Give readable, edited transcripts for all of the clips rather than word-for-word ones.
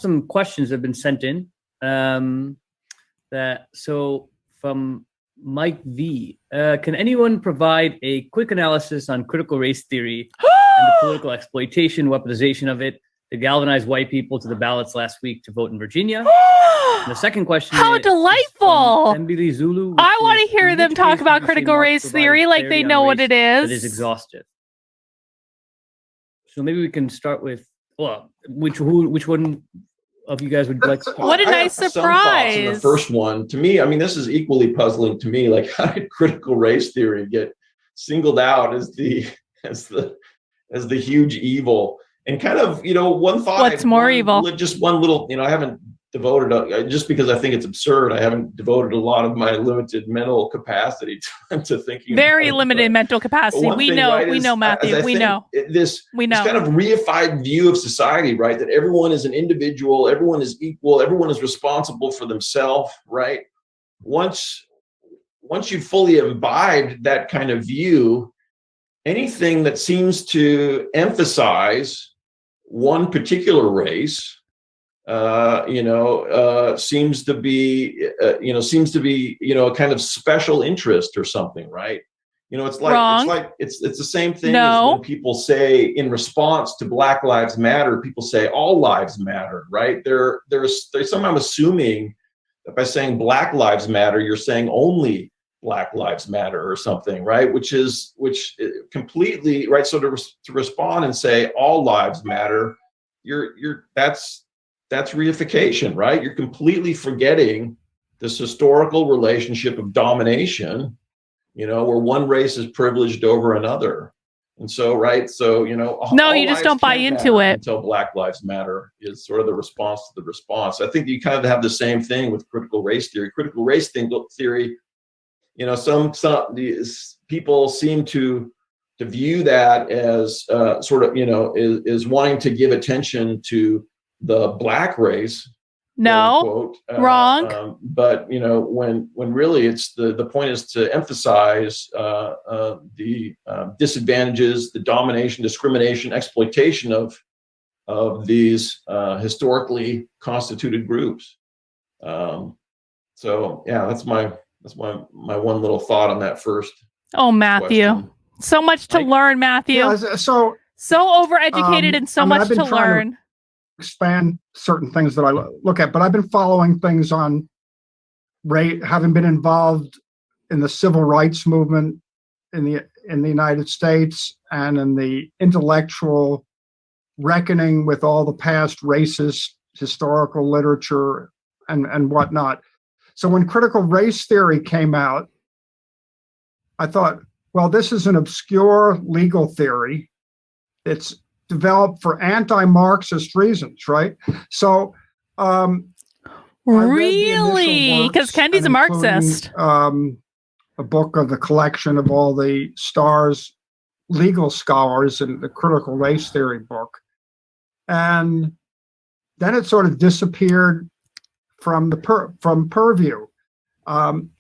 some questions that have been sent in. So from Mike V, can anyone provide a quick analysis on critical race theory and the political exploitation, weaponization of it to galvanize white people to the ballots last week to vote in Virginia? And the second question How delightful! Mbili Zulu, I want to hear them talk about critical race theory like they know what it is. That is exhaustive. So maybe we can start with, well, which one of you guys would like to start? What a nice surprise. Some thoughts in the first one. To me, I mean, this is equally puzzling to me. Like, how did critical race theory get singled out as the huge evil? And kind of, one thought. What's more evil? Just one little, I haven't devoted, just because I think it's absurd, I haven't devoted a lot of my limited mental capacity to thinking. Very limited mental capacity. We know, Matthew. We know. This kind of reified view of society, right? That everyone is an individual, everyone is equal, everyone is responsible for themselves, right? Once you've fully imbibed that kind of view, anything that seems to emphasize one particular race, seems to be a kind of special interest or something, right? It's the same thing as when people say in response to Black Lives Matter, people say all lives matter, right? They're somehow assuming that by saying Black Lives Matter, you're saying only Black Lives Matter or something, right? Which completely, right? So to respond and say all lives matter, that's reification, right? You're completely forgetting this historical relationship of domination, where one race is privileged over another. And so, right. So, no, you just don't buy into it until Black Lives Matter is sort of the response to the response. I think you kind of have the same thing with critical race theory. Critical race theory, some people seem to view that as is wanting to give attention to the Black race. No, wrong. But when really it's the point is to emphasize the disadvantages, the domination, discrimination, exploitation of these historically constituted groups. So yeah, that's my one little thought on that first. Oh, Matthew, question. So much to learn, Matthew. Yeah, so overeducated and so much to learn. Expand certain things that I look at, but I've been following things on having been involved in the civil rights movement in the United States and in the intellectual reckoning with all the past racist historical literature and whatnot. So when critical race theory came out, I thought, well, this is an obscure legal theory. It's developed for anti-Marxist reasons, right? So, really, because Kendi's a Marxist. A book of the collection of all the Star's legal scholars in the critical race theory book, and then it sort of disappeared from from purview, and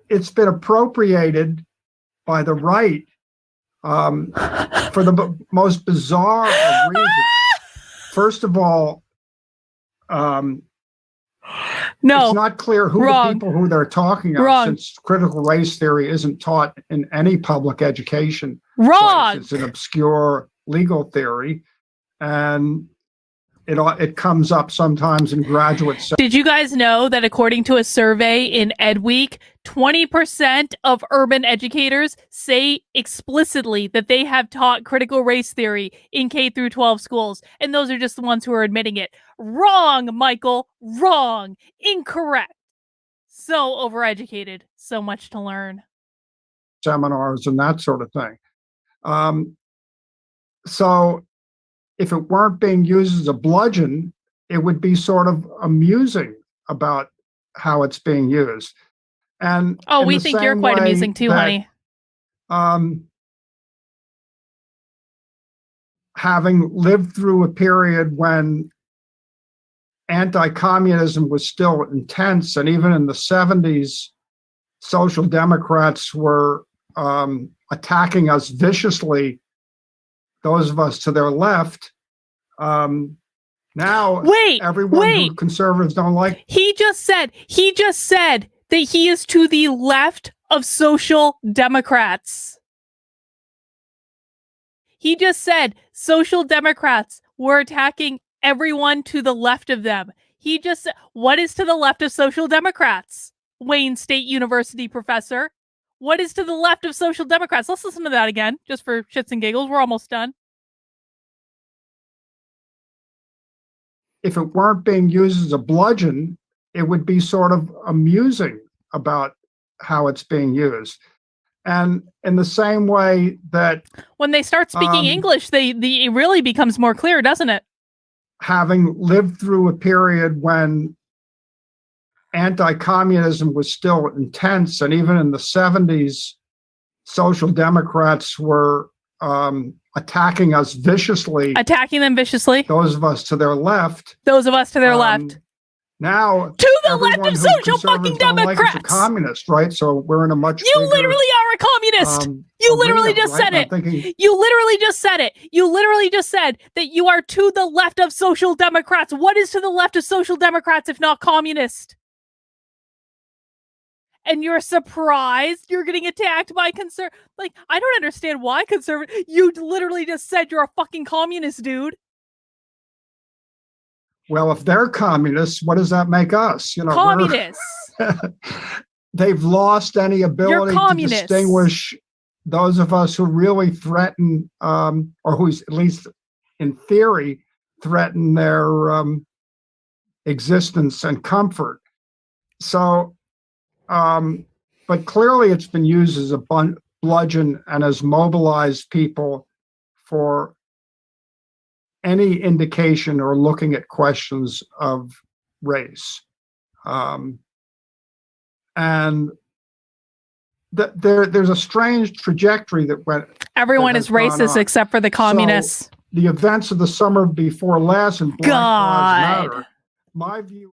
it's been appropriated by the right. For the most bizarre of reasons. First of all, it's not clear who the people who they're talking about, since critical race theory isn't taught in any public education. Wrong. It's an obscure legal theory, and it comes up sometimes in graduate. Did you guys know that according to a survey in EdWeek, 20% of urban educators say explicitly that they have taught critical race theory in K through 12 schools, and those are just the ones who are admitting it. Wrong, Michael. Wrong. Incorrect. So overeducated. So much to learn. Seminars and that sort of thing. So if it weren't being used as a bludgeon, it would be sort of amusing about how it's being used. And we think you're quite amusing too, honey. Having lived through a period when anti-communism was still intense, and even in the 70s, social democrats were attacking us viciously, those of us to their left, Now, wait, who conservatives don't like. He just said that he is to the left of social democrats. He just said social democrats were attacking everyone to the left of them. He just said, what is to the left of social democrats? Wayne State University professor. What is to the left of social democrats? Let's listen to that again, just for shits and giggles. We're almost done. If it weren't being used as a bludgeon, it would be sort of amusing about how it's being used. And in the same way that when they start speaking English, it really becomes more clear, doesn't it? Having lived through a period when anti-communism was still intense, and even in the 70s, social democrats were attacking them viciously. Those of us to their left. Now, to the left of social fucking democrats. A communist, right? So we're in a much. You literally are a communist. You literally just said it. You literally just said it. You literally just said that you are to the left of social democrats. What is to the left of social democrats if not communist? And you're surprised you're getting attacked by like, I don't understand why conservative. You literally just said you're a fucking communist, dude. Well, if they're communists, what does that make us? You know, communists. They've lost any ability to distinguish those of us who really threaten, or who, at least in theory, threaten their existence and comfort. So, but clearly it's been used as a bludgeon and has mobilized people for any indication or looking at questions of race. And there's a strange trajectory that went. Everyone is racist except for the communists. So the events of the summer before last and Black Lives Matter, my view.